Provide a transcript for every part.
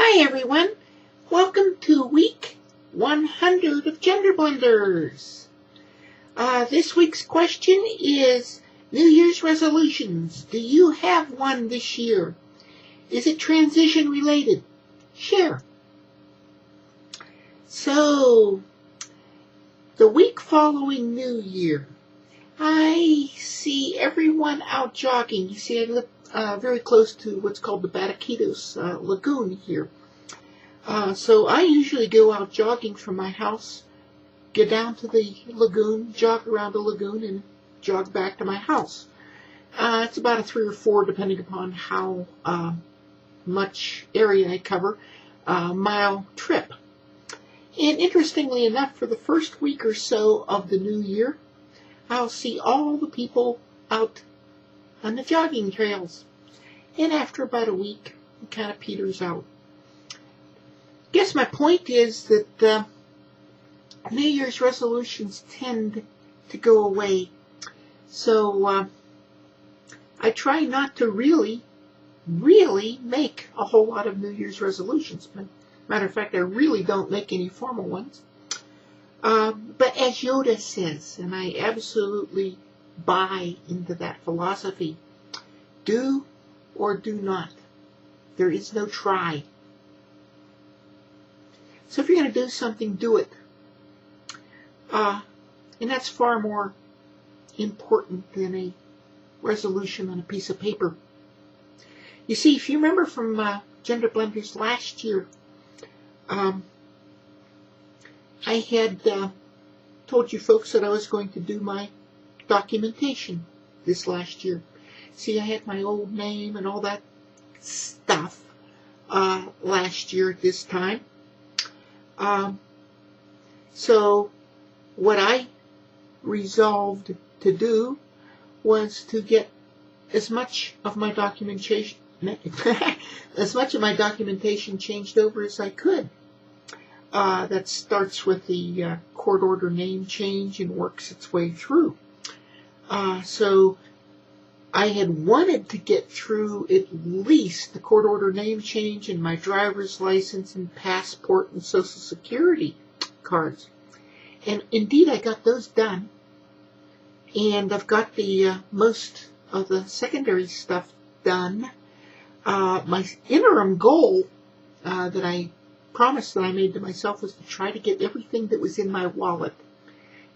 Hi everyone, welcome to week 100 of Gender Blenders. This week's question is New Year's resolutions. Do you have one this year? Is it transition related? Share. So, the week following New Year, I see everyone out jogging. You see, I live very close to what's called the Bataquitos Lagoon here. So I usually go out jogging from my house, get down to the lagoon, jog around the lagoon, and jog back to my house. It's about a 3 or 4, depending upon how much area I cover, mile trip. And interestingly enough, for the first week or so of the new year, I'll see all the people out on the jogging trails. And after about a week, it kind of peters out. I guess my point is that New Year's resolutions tend to go away. So I try not to really make a whole lot of New Year's resolutions. Matter of fact, I really don't make any formal ones. But as Yoda says, and I absolutely buy into that philosophy, do or do not. There is no try. So if you're going to do something, do it. And that's far more important than a resolution on a piece of paper. You see, if you remember from Gender Blenders last year, I had told you folks that I was going to do my documentation this last year. See, I had my old name and all that stuff last year at this time. So what I resolved to do was to get as much of my documentation changed over as I could. That starts with the court order name change and works its way through. So I had wanted to get through at least the court order name change and my driver's license and passport and social security cards. And indeed, I got those done. And I've got the most of the secondary stuff done. My interim goal that I promise that I made to myself was to try to get everything that was in my wallet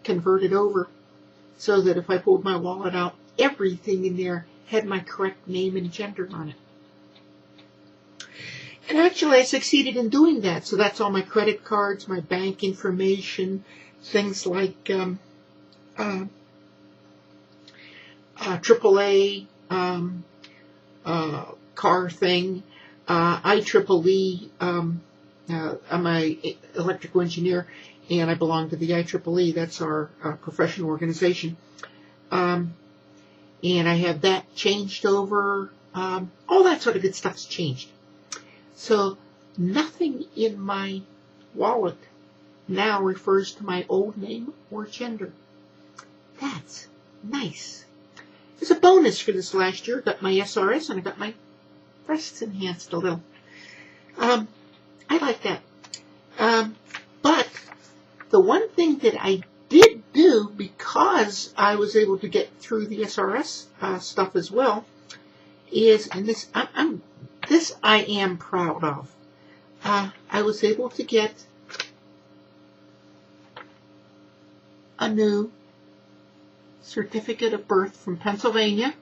converted over so that if I pulled my wallet out, everything in there had my correct name and gender on it. And actually I succeeded in doing that. So that's all my credit cards, my bank information, things like AAA car thing, IEEE. I'm an electrical engineer, and I belong to the IEEE. That's our professional organization. And I have that changed over. All that sort of good stuff's changed. So nothing in my wallet now refers to my old name or gender. That's nice. There's a bonus for this last year. I got my SRS and I got my breasts enhanced a little. I like that. But the one thing that I did do, because I was able to get through the SRS stuff as well, is, and this I am proud of. I was able to get a new certificate of birth from Pennsylvania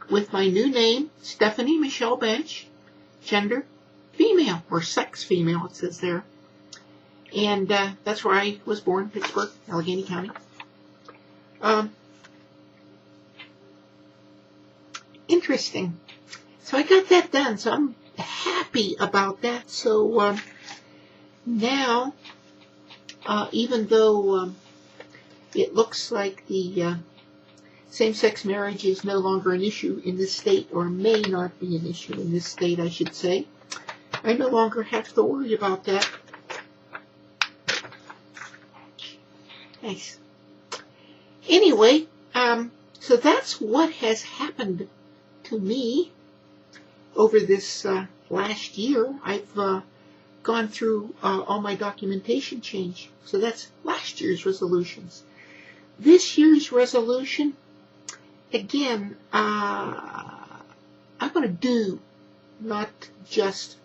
with my new name, Stephanie Michelle Bench, gender female, or sex female, it says there. And that's where I was born, Pittsburgh, Allegheny County. Interesting. So I got that done, so I'm happy about that. So now, even though it looks like the same-sex marriage is no longer an issue in this state, or may not be an issue in this state, I should say, I no longer have to worry about that. Nice. Anyway, so that's what has happened to me over this last year, I've gone through all my documentation change. So that's last year's resolutions. This year's resolution, again, I'm going to do, not just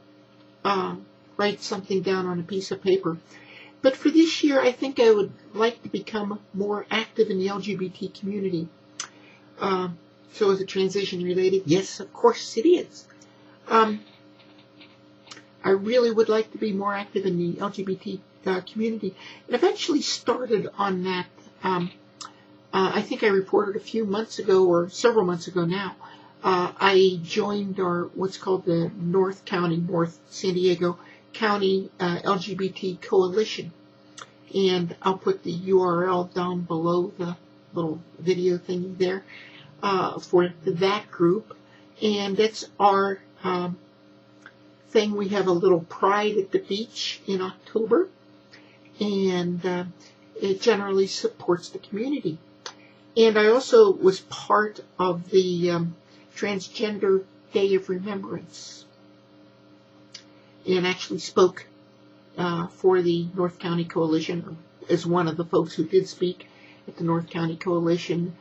write something down on a piece of paper. But for this year, I think I would like to become more active in the LGBT community. So is it transition related? Yes, of course it is. I really would like to be more active in the LGBT community. And I've actually started on that. I think I reported a few months ago, or several months ago now. I joined what's called the North San Diego County LGBT Coalition. And I'll put the URL down below the little video thingy there for that group. And it's our thing. We have a little pride at the beach in October. And it generally supports the community. And I also was part of the Transgender Day of Remembrance, and actually spoke for the North County Coalition, or as one of the folks who did speak at the North County Coalition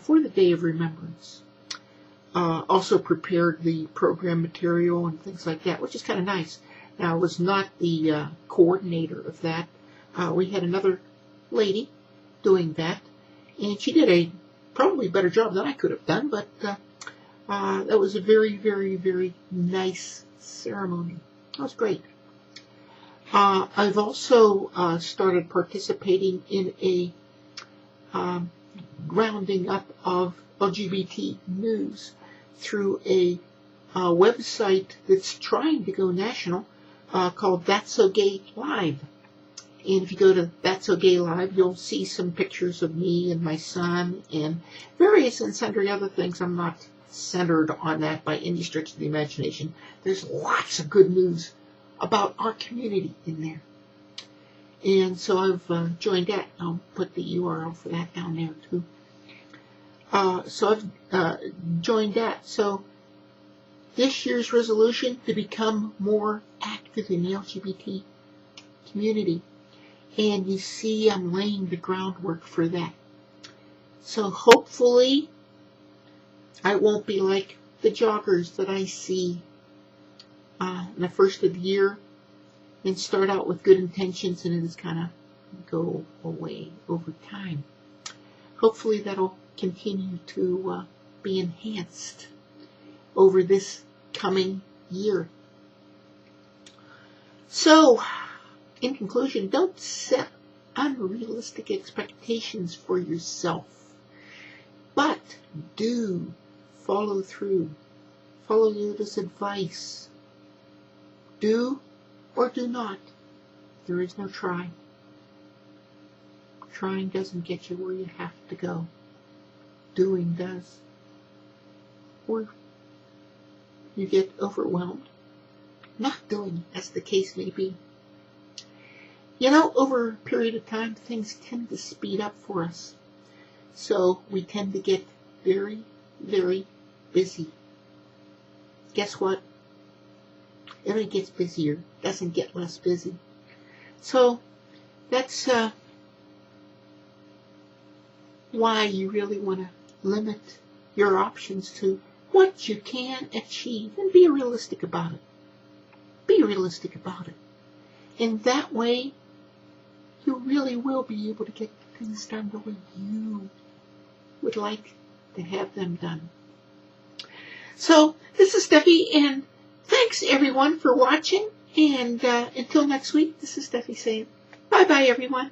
for the Day of Remembrance. Also prepared the program material and things like that, which is kind of nice. Now, I was not the coordinator of that. We had another lady doing that, and she did a probably better job than I could have done, but that was a very, very, very nice ceremony. That was great. I've also started participating in a rounding up of LGBT news through a website that's trying to go national called That's So Gay Live. And if you go to That's So Gay Live, you'll see some pictures of me and my son and various and sundry other things. I'm not centered on that by any stretch of the imagination. There's lots of good news about our community in there. And so I've joined that. I'll put the URL for that down there too. So I've joined that. So this year's resolution to become more active in the LGBT community. And you see I'm laying the groundwork for that. So hopefully I won't be like the joggers that I see in the first of the year and start out with good intentions and it just kind of go away over time. Hopefully that'll continue to be enhanced over this coming year. So, in conclusion, don't set unrealistic expectations for yourself, but do follow through. Follow Yoda's advice. Do or do not. There is no try. Trying doesn't get you where you have to go. Doing does. Or you get overwhelmed. Not doing, as the case may be. You know, over a period of time, things tend to speed up for us. So we tend to get very, very busy. Guess what? It only gets busier, doesn't get less busy. So that's why you really want to limit your options to what you can achieve and be realistic about it. Be realistic about it. And that way, you really will be able to get things done the way you would like to have them done. So, this is Stephie, and thanks everyone for watching. And until next week, this is Stephie saying bye-bye, everyone.